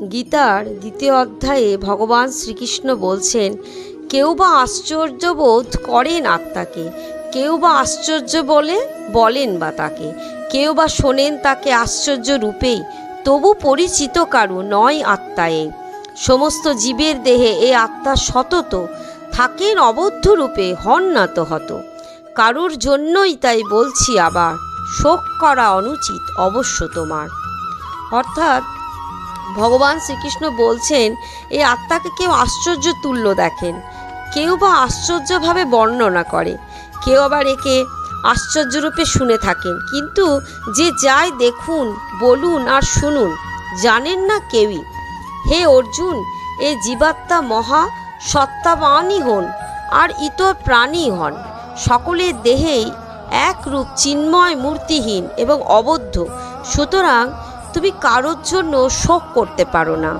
গীতার ২য় অধ্যায়ে ভগবান শ্রীকৃষ্ণ বলছেন, কেউ বা আশ্চর্য বোধ করেন আত্মাকে, কেউ বা আশ্চর্য বলেন বা তাকে, কেউ বা শোনেন তাকে আশ্চর্য রূপেই, তবু পরিচিত কারু নয় আত্মায়ে। সমস্ত জীবের দেহে এ আত্মা সতত থাকেন অবদ্ধ রূপে, হন না তো হত। কারুর জন্যই তাই বলছি আবার, শোক করা অনুচিত অবশ্য তোমার। অর্থাৎ ভগবান শ্রীকৃষ্ণ বলছেন, এই আত্মাকে কেউ আশ্চর্য তুল্য দেখেন, কেউ বা আশ্চর্যভাবে বর্ণনা করে, কেউ আবার একে আশ্চর্যরূপে শুনে থাকেন, কিন্তু যে যাই দেখুন, বলুন আর শুনুন, জানেন না কেউই। হে অর্জুন, এ জীবাত্মা মহা সত্তাবানই হন আর ইতর প্রাণী হন, সকলের দেহেই এক রূপ চিন্ময় মূর্তিহীন এবং অবদ্ধ। সুতরাং তুমি কারোর জন্য শোক করতে পারো না।